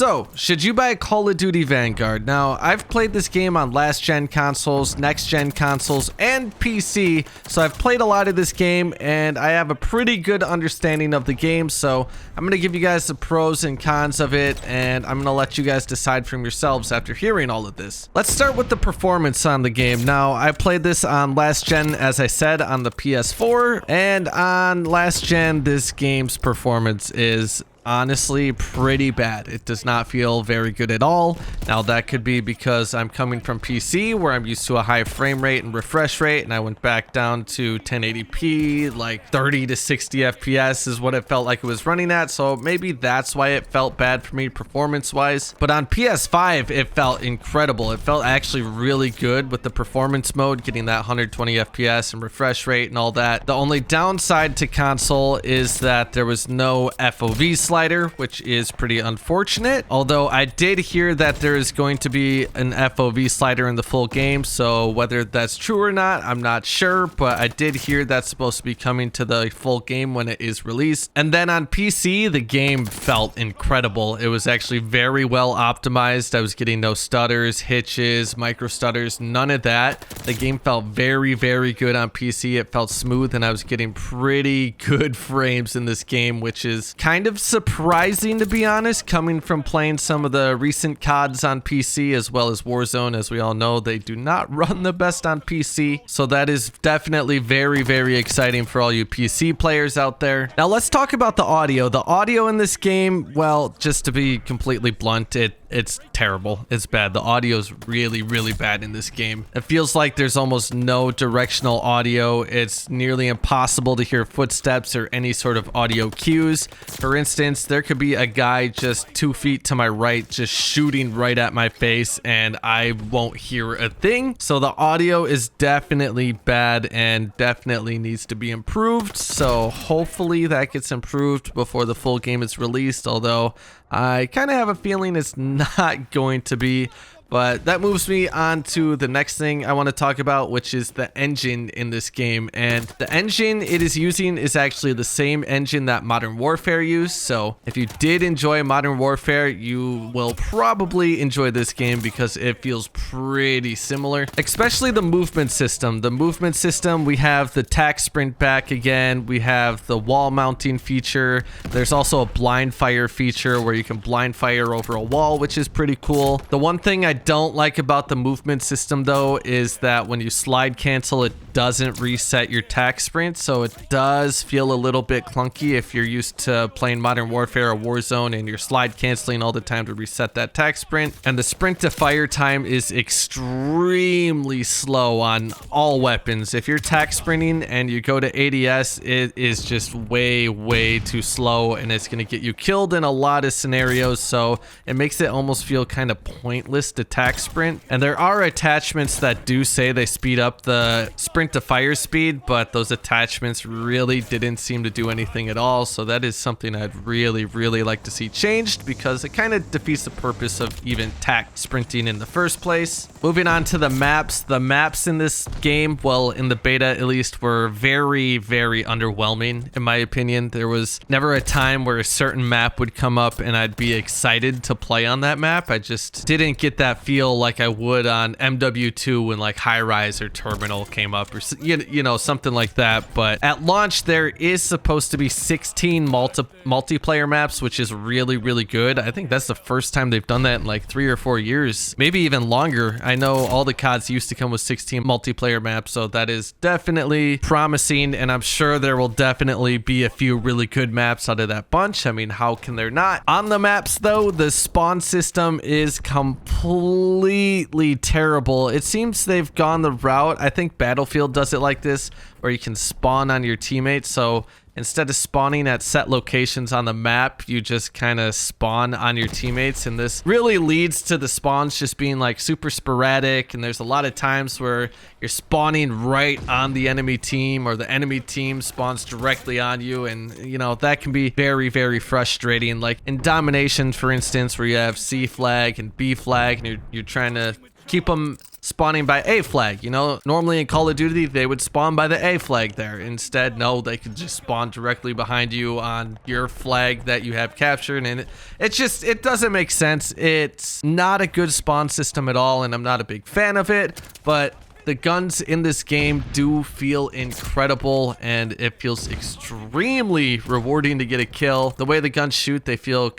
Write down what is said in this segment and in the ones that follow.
So, should you buy Call of Duty Vanguard? Now, I've played this game on last-gen consoles, next-gen consoles, and PC, so I've played a lot of this game, and I have a pretty good understanding of the game, so I'm going to give you guys the pros and cons of it, and I'm going to let you guys decide from yourselves after hearing all of this. Let's start with the performance on the game. Now, I played this on last-gen, as I said, on the PS4, and on last-gen, this game's performance is honestly pretty bad. It does not feel very good at all. Now that could be because I'm coming from PC where I'm used to a high frame rate and refresh rate, and I went back down to 1080p, like 30 to 60 FPS is what it felt like it was running at, so maybe that's why it felt bad for me performance wise. But on PS5 it felt incredible. It felt actually really good with the performance mode, getting that 120 FPS and refresh rate and all that. The only downside to console is that there was no FOV slider, which is pretty unfortunate. Although I did hear that there is going to be an FOV slider in the full game, so whether that's true or not, I'm not sure, but I did hear that's supposed to be coming to the full game when it is released. And then on PC, the game felt incredible. It was actually very well optimized. I was getting no stutters, hitches, micro stutters, none of that. The game felt very, very good on PC. It felt smooth, and I was getting pretty good frames in this game, which is kind of surprising, to be honest, coming from playing some of the recent CODs on PC as well as Warzone. As we all know, they do not run the best on PC, so that is definitely very, very exciting for all you PC players out there. Now let's talk about the audio. The audio in this game, well, just to be completely blunt, it's terrible. It's bad. The audio is really, really bad in this game. It feels like there's almost no directional audio. It's nearly impossible to hear footsteps or any sort of audio cues. For instance, there could be a guy just 2 feet to my right just shooting right at my face and I won't hear a thing. So the audio is definitely bad and definitely needs to be improved. So hopefully that gets improved before the full game is released, although I kind of have a feeling it's not going to be. But that moves me on to the next thing I want to talk about, which is the engine in this game. And the engine it is using is actually the same engine that Modern Warfare used. So if you did enjoy Modern Warfare, you will probably enjoy this game because it feels pretty similar, especially the movement system. The movement system, we have the tac sprint back again. We have the wall mounting feature. There's also a blind fire feature where you can blind fire over a wall, which is pretty cool. The one thing I don't like about the movement system though is that when you slide cancel, it doesn't reset your tac sprint, so it does feel a little bit clunky if you're used to playing Modern Warfare or Warzone and you're slide canceling all the time to reset that tac sprint. And the sprint to fire time is extremely slow on all weapons. If you're tac sprinting and you go to ADS, it is just way too slow, and it's going to get you killed in a lot of scenarios, so it makes it almost feel kind of pointless to tac sprint. And there are attachments that do say they speed up the sprint to fire speed, but those attachments really didn't seem to do anything at all, so that is something I'd really like to see changed because it kind of defeats the purpose of even tac sprinting in the first place. Moving on to the maps. The maps in this game, well, in the beta at least, were very underwhelming in my opinion. There was never a time where a certain map would come up and I'd be excited to play on that map. I just didn't get that feel like I would on MW2 when like High Rise or Terminal came up, or you know, something like that. But at launch there is supposed to be 16 multiplayer maps, which is really good. I think that's the first time they've done that in like 3 or 4 years, maybe even longer. I know all the CODs used to come with 16 multiplayer maps, so that is definitely promising, and I'm sure there will definitely be a few really good maps out of that bunch. I mean, how can there not? On the maps though, the spawn system is completely terrible. It seems they've gone the route, I think Battlefield does it like this, where you can spawn on your teammates. So instead of spawning at set locations on the map, you just kind of spawn on your teammates, and this really leads to the spawns just being like super sporadic, and there's a lot of times where you're spawning right on the enemy team, or the enemy team spawns directly on you, and you know, that can be very frustrating. Like in Domination, for instance, where you have C flag and B flag, and you're trying to keep them spawning by A flag. You know, normally in Call of Duty, they would spawn by the A flag there. Instead, no, they could just spawn directly behind you on your flag that you have captured. And it doesn't make sense. It's not a good spawn system at all, and I'm not a big fan of it, but the guns in this game do feel incredible, and it feels extremely rewarding to get a kill. The way the guns shoot, they feel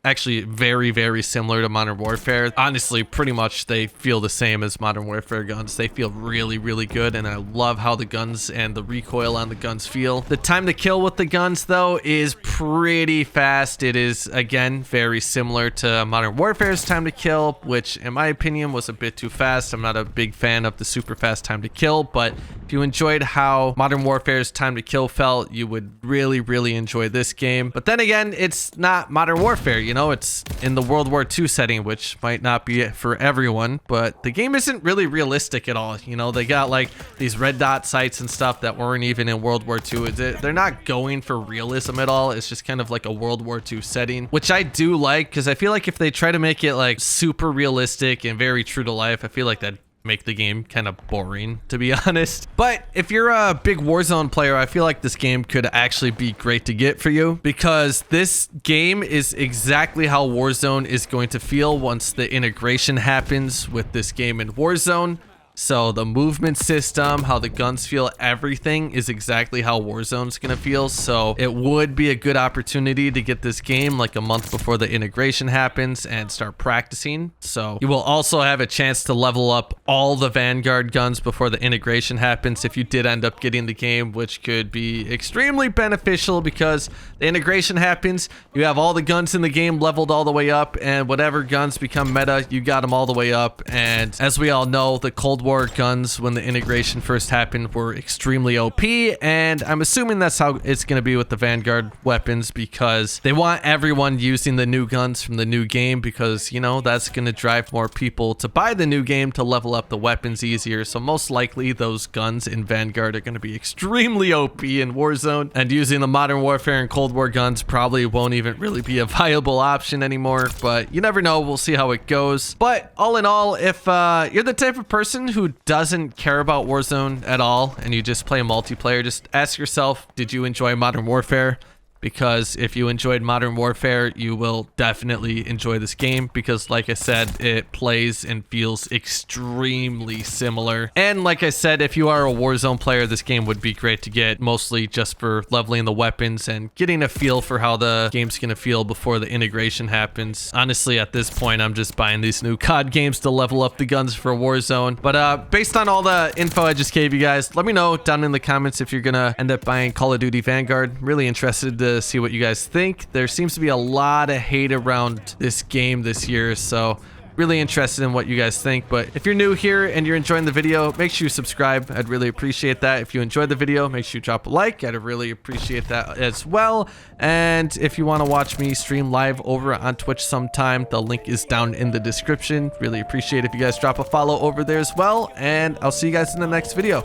actually very, very similar to Modern Warfare. Honestly, pretty much they feel the same as Modern Warfare guns. They feel really, really good, and I love how the guns and the recoil on the guns feel. The time to kill with the guns, though, is pretty fast. It is, again, very similar to Modern Warfare's time to kill, which, in my opinion, was a bit too fast. I'm not a big fan of the super fast time to kill, but if you enjoyed how Modern Warfare's time to kill felt, you would really, really enjoy this game. But then again, it's not Modern Warfare, you know, it's in the World War II setting, which might not be it for everyone, but the game isn't really realistic at all. You know, they got like these red dot sights and stuff that weren't even in World War II. They're not going for realism at all. It's just kind of like a World War II setting, which I do like, because I feel like if they try to make it like super realistic and very true to life, I feel like that make the game kind of boring, to be honest. But if you're a big Warzone player, I feel like this game could actually be great to get for you, because this game is exactly how Warzone is going to feel once the integration happens with this game in Warzone. So the movement system, how the guns feel, everything is exactly how Warzone's gonna feel. So it would be a good opportunity to get this game like a month before the integration happens and start practicing. So you will also have a chance to level up all the Vanguard guns before the integration happens if you did end up getting the game, which could be extremely beneficial, because the integration happens, you have all the guns in the game leveled all the way up, and whatever guns become meta, you got them all the way up. And as we all know, the Cold War guns, when the integration first happened, were extremely OP, and I'm assuming that's how it's going to be with the Vanguard weapons, because they want everyone using the new guns from the new game, because, you know, that's going to drive more people to buy the new game to level up the weapons easier. So most likely those guns in Vanguard are going to be extremely OP in Warzone, and using the Modern Warfare and Cold War guns probably won't even really be a viable option anymore, but you never know. We'll see how it goes. But all in all, if you're the type of person who doesn't care about Warzone at all and you just play multiplayer, just ask yourself, did you enjoy Modern Warfare? Because if you enjoyed Modern Warfare, you will definitely enjoy this game, because like I said, it plays and feels extremely similar. And like I said, if you are a Warzone player, this game would be great to get, mostly just for leveling the weapons and getting a feel for how the game's gonna feel before the integration happens. Honestly, at this point, I'm just buying these new COD games to level up the guns for Warzone. But based on all the info I just gave you guys, let me know down in the comments if you're gonna end up buying Call of Duty Vanguard. I'm really interested to see what you guys think. There seems to be a lot of hate around this game this year, so really interested in what you guys think. But if you're new here and you're enjoying the video, make sure you subscribe. I'd really appreciate that. If you enjoyed the video, make sure you drop a like. I'd really appreciate that as well. And if you want to watch me stream live over on Twitch sometime, the link is down in the description. Really appreciate if you guys drop a follow over there as well, and I'll see you guys in the next video.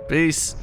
Peace.